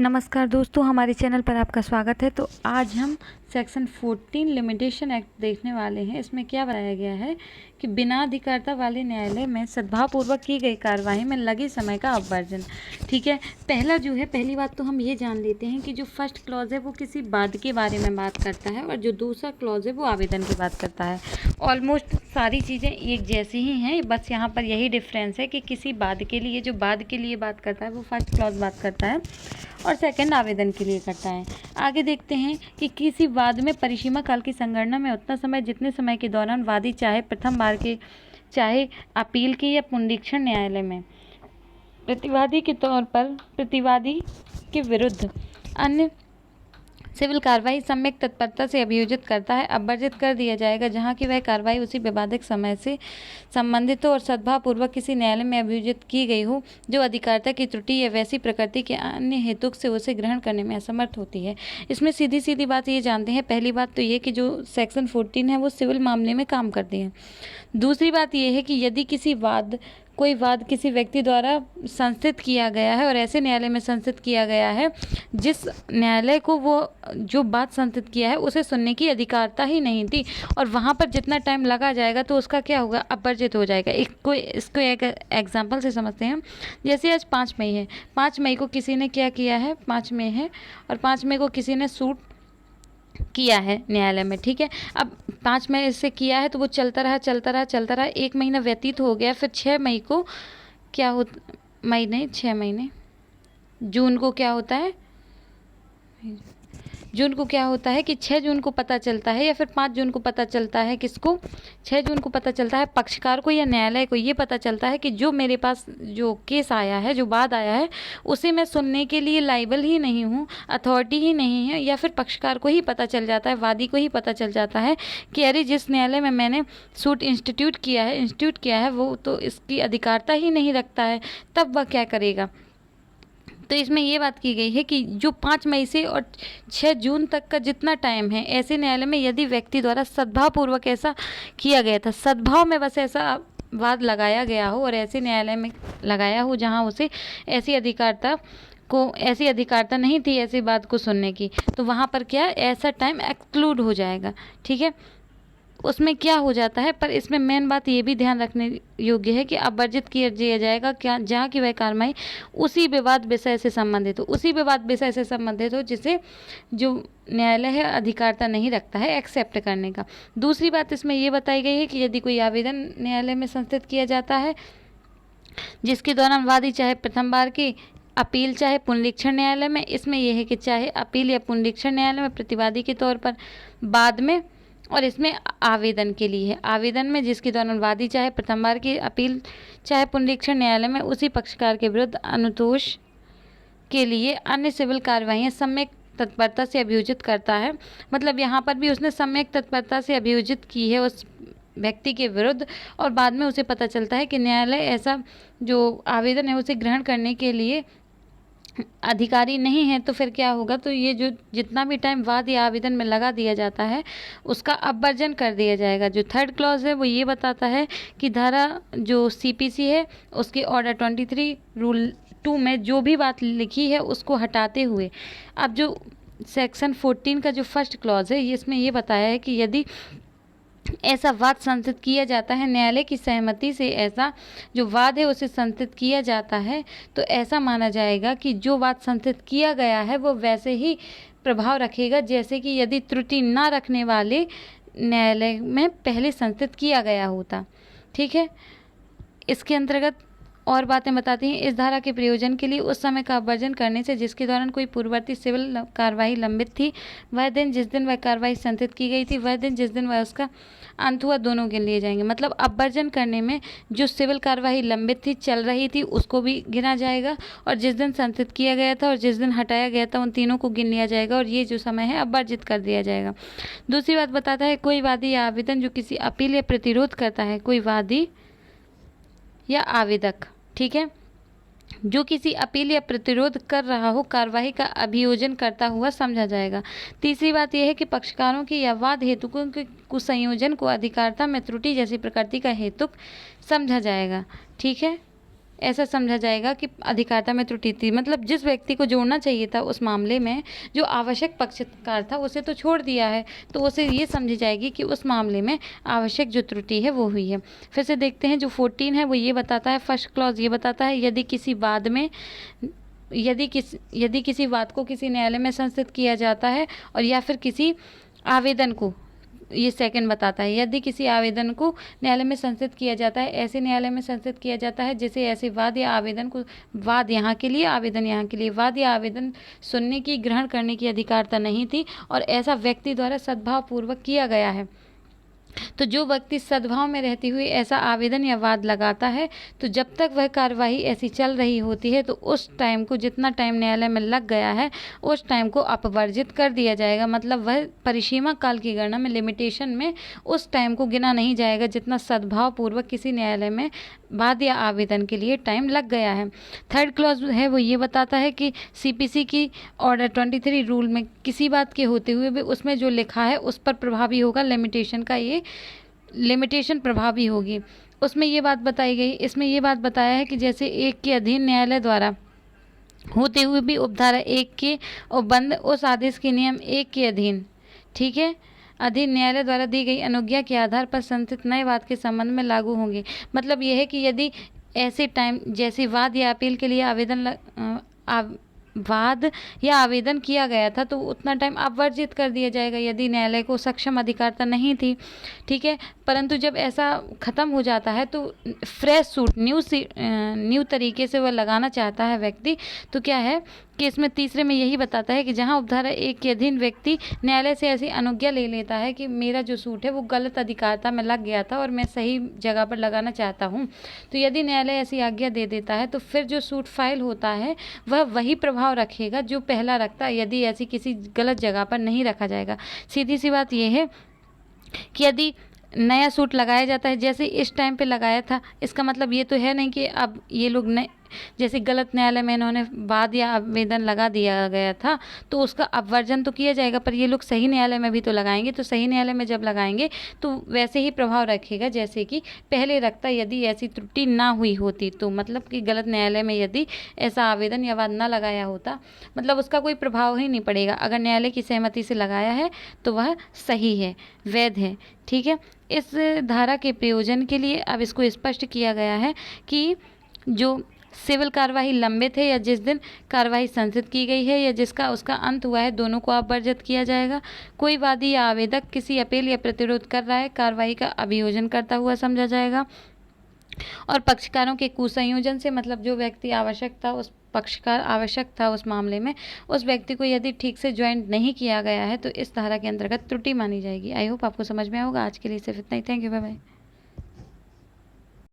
नमस्कार दोस्तों, हमारे चैनल पर आपका स्वागत है। तो आज हम सेक्शन 14 लिमिटेशन एक्ट देखने वाले हैं। इसमें क्या बताया गया है कि बिना अधिकारिता वाले न्यायालय में सद्भावपूर्वक की गई कार्यवाही में लगे समय का अपवर्जन। ठीक है, पहली बात तो हम ये जान लेते हैं कि जो फर्स्ट क्लॉज है वो किसी वाद के बारे में बात करता है और जो दूसरा क्लॉज है वो आवेदन की बात करता है। ऑलमोस्ट सारी चीज़ें एक जैसी ही हैं, बस यहाँ पर यही डिफरेंस है कि किसी वाद के लिए जो वाद के लिए बात करता है वो फर्स्ट क्लॉज बात करता है और सेकंड आवेदन के लिए करता है। आगे देखते हैं कि किसी वाद में परिसीमा काल की संगणना में उतना समय जितने समय के दौरान वादी चाहे प्रथम बार के चाहे अपील की या पुनरीक्षण न्यायालय में प्रतिवादी के तौर पर प्रतिवादी के विरुद्ध अन्य सिविल कार्रवाई सम्यक तत्परता से अभियोजित करता है, अपवर्जित कर दिया जाएगा, जहाँ की वह कार्रवाई उसी विवादित समय से संबंधित हो और सद्भावपूर्वक किसी न्यायालय में अभियोजित की गई हो जो अधिकारिता की त्रुटि या वैसी प्रकृति के अन्य हेतुक से उसे ग्रहण करने में असमर्थ होती है। इसमें सीधी सीधी बात ये जानते हैं। पहली बात तो ये कि जो सेक्शन 14 है वो सिविल मामले में काम करती है। दूसरी बात यह है कि यदि कोई वाद किसी व्यक्ति द्वारा संस्थित किया गया है और ऐसे न्यायालय में संस्थित किया गया है जिस न्यायालय को वो जो बात संस्थित किया है उसे सुनने की अधिकारिता ही नहीं थी, और वहाँ पर जितना टाइम लगा जाएगा तो उसका क्या होगा, अपवर्जित हो जाएगा। इसको एक एग्जाम्पल से समझते हैं। जैसे आज 5 मई है, 5 मई को किसी ने क्या किया है, 5 मई है और 5 मई को किसी ने सूट किया है न्यायालय में। ठीक है, अब 5 मई से किया है तो वो चलता रहा, 1 महीना व्यतीत हो गया। फिर 6 मई को क्या होता, मई नहीं 6 महीने, जून को क्या होता है, जून को क्या होता है कि 6 जून को पता चलता है या फिर 5 जून को पता चलता है। किसको? 6 जून को पता चलता है पक्षकार को या न्यायालय को ये पता चलता है कि जो मेरे पास जो केस आया है, जो वाद आया है, उसे मैं सुनने के लिए लायबल ही नहीं हूँ, अथॉरिटी ही नहीं है। या फिर पक्षकार को ही पता चल जाता है, वादी को ही पता चल जाता है कि अरे जिस न्यायालय में मैंने सूट इंस्टीट्यूट किया है वो तो इसकी अधिकारिता ही नहीं रखता है। तब वह क्या करेगा? तो इसमें ये बात की गई है कि जो 5 मई से और 6 जून तक का जितना टाइम है, ऐसे न्यायालय में यदि व्यक्ति द्वारा सद्भावपूर्वक ऐसा किया गया था, सद्भाव में बस ऐसा वाद लगाया गया हो और ऐसे न्यायालय में लगाया हो जहां उसे ऐसी अधिकारिता नहीं थी ऐसी बात को सुनने की, तो वहां पर क्या ऐसा टाइम एक्सक्लूड हो जाएगा। ठीक है, उसमें क्या हो जाता है, पर इसमें मेन बात ये भी ध्यान रखने योग्य है कि अपवर्जित किया जाएगा क्या, जहाँ की वह कार्रवाई उसी विवाद विषय से संबंधित हो जिसे जो न्यायालय है अधिकारिता नहीं रखता है एक्सेप्ट करने का। दूसरी बात इसमें ये बताई गई है कि यदि कोई आवेदन न्यायालय में संस्थित किया जाता है जिसके दौरान वादी चाहे प्रथम बार की अपील चाहे पुनरीक्षण न्यायालय में, इसमें यह है कि चाहे अपील या पुनरीक्षण न्यायालय में प्रतिवादी के तौर पर बाद में, और इसमें आवेदन के लिए है, आवेदन में जिसके दौरान वादी चाहे प्रथम बार की अपील चाहे पुनरीक्षण न्यायालय में उसी पक्षकार के विरुद्ध अनुतोष के लिए अन्य सिविल कार्यवाहियाँ सम्यक तत्परता से अभियोजित करता है। मतलब यहाँ पर भी उसने सम्यक तत्परता से अभियोजित की है उस व्यक्ति के विरुद्ध, और बाद में उसे पता चलता है कि न्यायालय ऐसा जो आवेदन है उसे ग्रहण करने के लिए अधिकारी नहीं है, तो फिर क्या होगा, तो ये जो जितना भी टाइम वाद या आवेदन में लगा दिया जाता है उसका अपवर्जन कर दिया जाएगा। जो थर्ड क्लॉज है वो ये बताता है कि धारा जो सीपीसी है उसके ऑर्डर 23 रूल 2 में जो भी बात लिखी है उसको हटाते हुए अब जो सेक्शन 14 का जो फर्स्ट क्लॉज है इसमें ये बताया है कि यदि ऐसा वाद संस्थित किया जाता है, न्यायालय की सहमति से ऐसा जो वाद है उसे संस्थित किया जाता है, तो ऐसा माना जाएगा कि जो वाद संस्थित किया गया है वो वैसे ही प्रभाव रखेगा जैसे कि यदि त्रुटि ना रखने वाले न्यायालय में पहले संस्थित किया गया होता। ठीक है, इसके अंतर्गत और बातें बताती हैं। इस धारा के प्रयोजन के लिए उस समय का अपवर्जन करने से जिसके दौरान कोई पूर्ववर्ती सिविल कार्रवाई लंबित थी, वह दिन जिस दिन वह कार्रवाई संस्थित की गई थी, वह दिन जिस दिन वह उसका अंत हुआ, दोनों गिन लिए जाएंगे। मतलब अपवर्जन करने में जो सिविल कार्रवाई लंबित थी, चल रही थी, उसको भी गिना जाएगा, और जिस दिन संस्थित किया गया था और जिस दिन हटाया गया था उन तीनों को गिन लिया जाएगा, और ये जो समय है अपवर्जित कर दिया जाएगा। दूसरी बात बताता है, कोई वादी या आवेदन जो किसी अपील या प्रतिरोध करता है, कोई वादी या आवेदक, ठीक है, जो किसी अपील या प्रतिरोध कर रहा हो, कार्यवाही का अभियोजन करता हुआ समझा जाएगा। तीसरी बात यह है कि पक्षकारों की या वाद हेतुकों के कुसंयोजन को अधिकारिता में त्रुटि जैसी प्रकृति का हेतुक समझा जाएगा। ठीक है, ऐसा समझा जाएगा कि अधिकारिता में त्रुटि थी। मतलब जिस व्यक्ति को जोड़ना चाहिए था उस मामले में, जो आवश्यक पक्षकार था, उसे तो छोड़ दिया है, तो उसे ये समझी जाएगी कि उस मामले में आवश्यक जो त्रुटि है वो हुई है। फिर से देखते हैं, जो 14 है वो ये बताता है, फर्स्ट क्लॉज ये बताता है, यदि किसी वाद को किसी न्यायालय में संस्थित किया जाता है और या फिर किसी आवेदन को, ये सेकंड बताता है, यदि किसी आवेदन को न्यायालय में संस्थित किया जाता है, ऐसे न्यायालय में संस्थित किया जाता है जिसे ऐसे वाद या आवेदन को, वाद यहाँ के लिए, आवेदन यहाँ के लिए, वाद या आवेदन सुनने की, ग्रहण करने की अधिकारिता नहीं थी और ऐसा व्यक्ति द्वारा सद्भाव पूर्वक किया गया है। तो जो व्यक्ति सद्भाव में रहते हुए ऐसा आवेदन या वाद लगाता है, तो जब तक वह कार्यवाही ऐसी चल रही होती है तो उस टाइम को, जितना टाइम न्यायालय में लग गया है, उस टाइम को अपवर्जित कर दिया जाएगा। मतलब वह परिसीमा काल की गणना में, लिमिटेशन में, उस टाइम को गिना नहीं जाएगा जितना सद्भाव पूर्वक किसी न्यायालय में वाद या आवेदन के लिए टाइम लग गया है। थर्ड क्लॉज है वो ये बताता है कि सीपीसी की ऑर्डर 23 रूल में किसी बात के होते हुए भी उसमें जो लिखा है उस पर प्रभावी होगा, लिमिटेशन का, ये लिमिटेशन प्रभावी होगी। उसमें ये बात बताई गई, इसमें ये बात बताया है कि जैसे एक के अधीन न्यायालय द्वारा होते हुए भी उपधारा 1 के उपबंध उस आदेश के नियम 1 के अधीन, ठीक है, अधीन न्यायालय द्वारा दी गई अनुज्ञा के आधार पर संस्थित नए वाद के संबंध में लागू होंगे। मतलब यह है कि यदि ऐसे टाइम जैसे वाद या अपील के लिए वाद या आवेदन किया गया था तो उतना टाइम अपवर्जित कर दिया जाएगा यदि न्यायालय को सक्षम अधिकारिता नहीं थी, ठीक है। परंतु जब ऐसा ख़त्म हो जाता है तो फ्रेश सूट, न्यू तरीके से वह लगाना चाहता है व्यक्ति, तो क्या है कि इसमें तीसरे में यही बताता है कि जहां उपधारा 1 के अधीन व्यक्ति न्यायालय से ऐसी अनुज्ञा ले लेता है कि मेरा जो सूट है वो गलत अधिकारिता में लग गया था और मैं सही जगह पर लगाना चाहता हूं, तो यदि न्यायालय ऐसी आज्ञा दे देता है तो फिर जो सूट फाइल होता है वह वही प्रभाव रखेगा जो पहला रखता है, यदि ऐसी किसी गलत जगह पर नहीं रखा जाएगा। सीधी सी बात यह है कि यदि नया सूट लगाया जाता है जैसे इस टाइम पे लगाया था, इसका मतलब ये तो है नहीं कि अब ये लोग जैसे गलत न्यायालय में इन्होंने वाद या आवेदन लगा दिया गया था तो उसका अपवर्जन तो किया जाएगा, पर ये लोग सही न्यायालय में भी तो लगाएंगे, तो सही न्यायालय में जब लगाएंगे तो वैसे ही प्रभाव रखेगा जैसे कि पहले रखता यदि ऐसी त्रुटि ना हुई होती। तो मतलब कि गलत न्यायालय में यदि ऐसा आवेदन या वाद ना लगाया होता, मतलब उसका कोई प्रभाव ही नहीं पड़ेगा। अगर न्यायालय की सहमति से लगाया है तो वह सही है, वैध है, ठीक है। इस धारा के प्रयोजन के लिए अब इसको स्पष्ट किया गया है कि जो सिविल कार्यवाही लंबित है या जिस दिन कार्यवाही संसिद्ध की गई है या जिसका उसका अंत हुआ है, दोनों को अपवर्जित किया जाएगा। कोई वादी या आवेदक किसी अपील या प्रतिरोध कर रहा है, कार्यवाही का अभियोजन करता हुआ समझा जाएगा। और पक्षकारों के कुसंयोजन से, मतलब जो व्यक्ति आवश्यक था, उस पक्षकार आवश्यक था उस मामले में, उस व्यक्ति को यदि ठीक से ज्वाइंट नहीं किया गया है तो इस धारा के अंतर्गत त्रुटि मानी जाएगी। आई होप आपको समझ में आएगा। आज के लिए सिर्फ इतना ही। Thank you, bye bye.